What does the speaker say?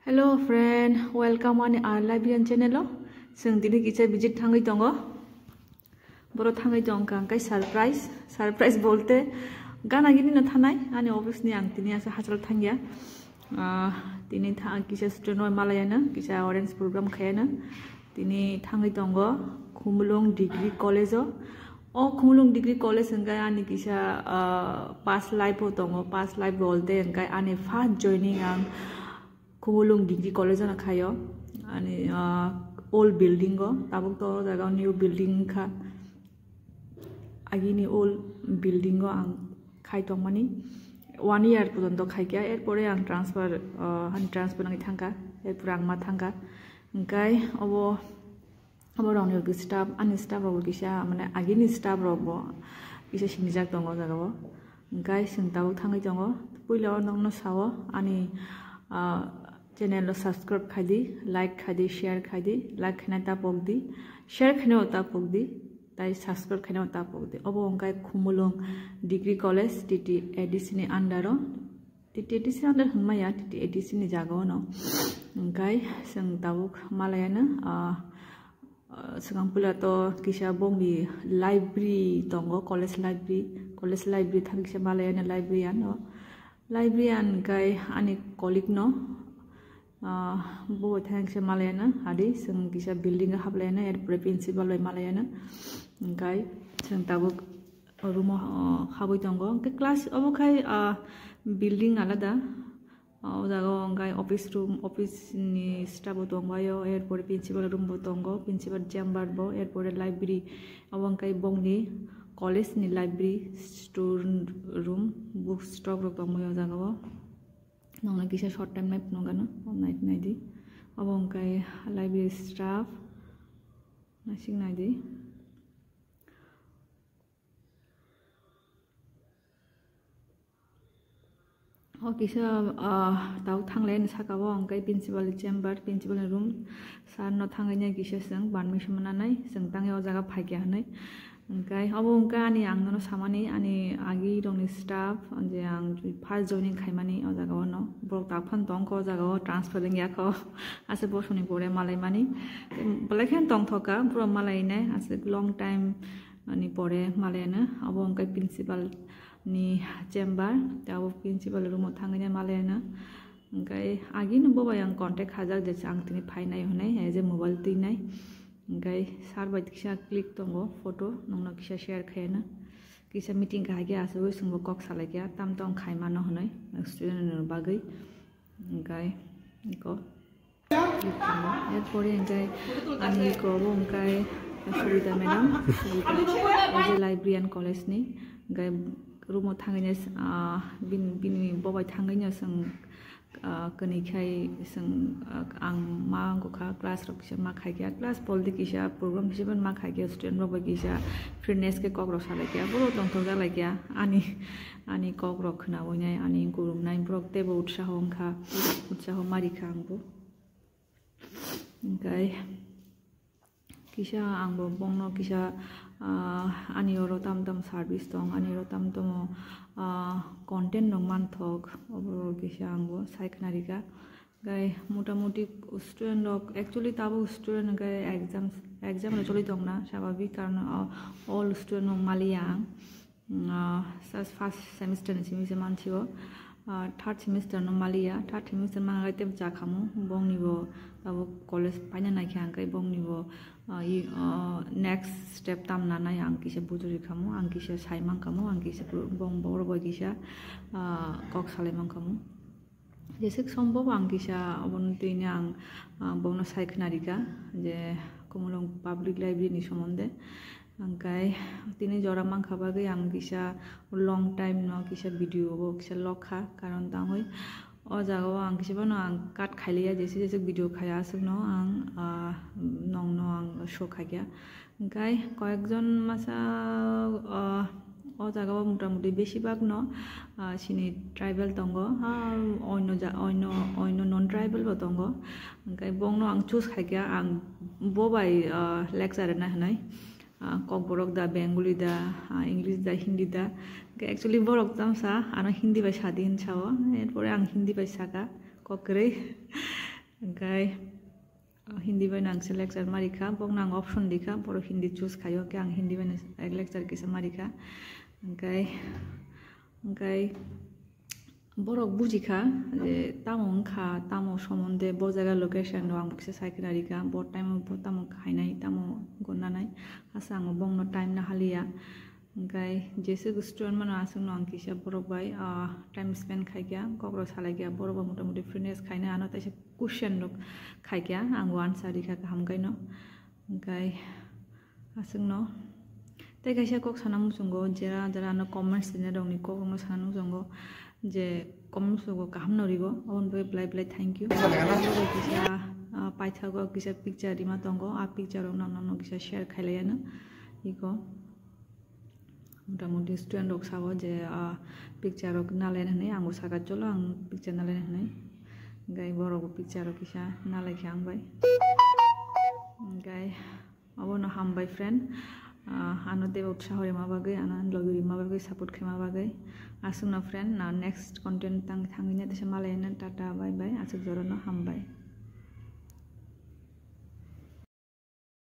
Hello friend, welcome on our Libyan channel. Sing dini kita visit thangai tongo. Boro thangai tong kang kai surprise bolte gana gini na thanai ani office ni ang tini asa hasal thangya. Tini thang kisa student malayana kisa orange program khayana. Tini thangai tongo Khumulung Degree College. Khumulung Degree College engkai ani kisa past life tongo past life bolte engkai ani first joining ang Khumulung Degree College na khayo ani old building go tabuk to jaga new building kha agini old building go ang khai tong mani 1 year pojonto khai kya er pore ang transfer nang thangka er purang ma thangka engkai obo rong yo staff ani staff ro kisa mane agini staff ro bo kisa sinijak tongo jaga bo engkai sing tabuk thangai tongo puilo nongno sawo ani channel subscribe khadi like khadi share khadi like khana ta pokdi share khana ta pokdi tai subscribe khana ta pokdi obo onkai Khumulung Degree College TT ADC ni under TT ADC under hmaya TT ADC ni jago no onkai sing tabuk malayana segang pula to kisah bongi library tongo college library thang kisah malayana librarian kai ani colleague no bo thanks malayana hadi sing kisa building hablayana er principal by malayana kai sing tabuk room khaboi tongo ke class obokai building alada jago kai office ni staff tongo yo er principal room bo tongo principal chamber bo er library obonkai bongni college ni library student room book stock ro tongo yo jago nongna kisa short time map nongana night di obongkai library staff nasing di kisa tau thanglen sakabo angkai principal chamber principal room sar no thanganya kisa sang permission mananai sing tange o jaga phaikya hanai angkai obongkai ani angno samani ani agi dongni staff anje ang first joining khaimani o jaga no brok takphan tongko jaga transfer lengya ko ase bosoni pore malai mani blakhen tong thoka pura malai ne ase long time ani pore malai na obongkai principal ni chamber tabo principal room thanganya malai na angkai agi no boba yang contact hajar je ang tini phainai honai je mobile tinai angkai sar bai kisa click tongo photo nongna kisa share khayana kisa meeting ka hage asebo singbo kok salagya tam tong khaimano honai student no bagai angkai ko er pore angkai ani ko angkai Surita madam je librarian college ni angkai room thanganya bin bobai thanganya sang kani khai sang ang ma ko kha class ro kisa ma khai kya class poldi kisa program hisaban ma khai kya student ro kisa fitness ke kok ro sala kya boro tong thong la kya ani kok ro khna bonai ani gurum nai brok te bo utsaho mari khangbo kai kisa angbo bongno kisa ani oro tam service tong ani ro tam content nong man thok obro kisa angbo saiknarika gai motamuti student rok actually tabo student gai exam ro choli tong na sababik karon all student maliyang first semester ni simi man thibo third semester no malia third semester ma gai tem cha khamu bongni bo tabo college paina na khyang kai bongni bo next step tam nana yang kisa bujuri kamu ang kisa saimang kamu ang kisa bong bor boy kisa kok salemang kamu jesek সম্ভব ang kisa obontuini ang bongno saiknarika je Khumulung public library ni somonde angkai tini joramang khabagai ang kisa long time no kisa video bo kisa lokha karon tangoi o jago ang kisa bono ang cut khailia jese video khaya asuk no ang nong ang show khagya angkai koyekjon masa o jago motamuti besibag no sini tribal tongo oino non tribal bo tongo angkai bongno ang choose khagya ang bobai lecture na hanai kok borok da Bengali da English da Hindi da actually borok tamsa ano Hindi bai sadin chawo erpore ang Hindi bai saka kokre ओमफ्राय हिंदी बायनो आं lecture मारिखा बगना आं option दिखा बर' Hindi choose खायो के आं हिंदी बायनो लेक्चार किसा मारिखा ओमफ्राय borok bujika je tamo wngkha tamo somonde bo jaga location ro ang kisa saikharika bo time bo tamo khainai tamo gonnanai asa ang bongno time na halia ओमफ्राय जेसे student mano asungno ang kisa borok bai time spend khaikya kokro salaikya borok ba motamuti fitness khaina ano taise question rok khaikya ang answer dikha hamgaino ओमफ्राय asungno tei kaisa kok sana musungo jera jera no comments dine rokni kok no sana musungo je comments go kaham norigo on bai blai thank you kisa paithago kisa picture rima tongo a picture rok no kisa share khailayano iko motamuti student rok sabo je picture rok nalaina hanai ango saka cholo ang picture nalaina hanai gai borok picture rok kisa nalaikha ang bai gai abono hambai friend ano deba utsahori mabagai ana logiri mabagai support khai mabagai asungna friend now next content tang thangina tesa malaina tata bye bye asuk jorono hambai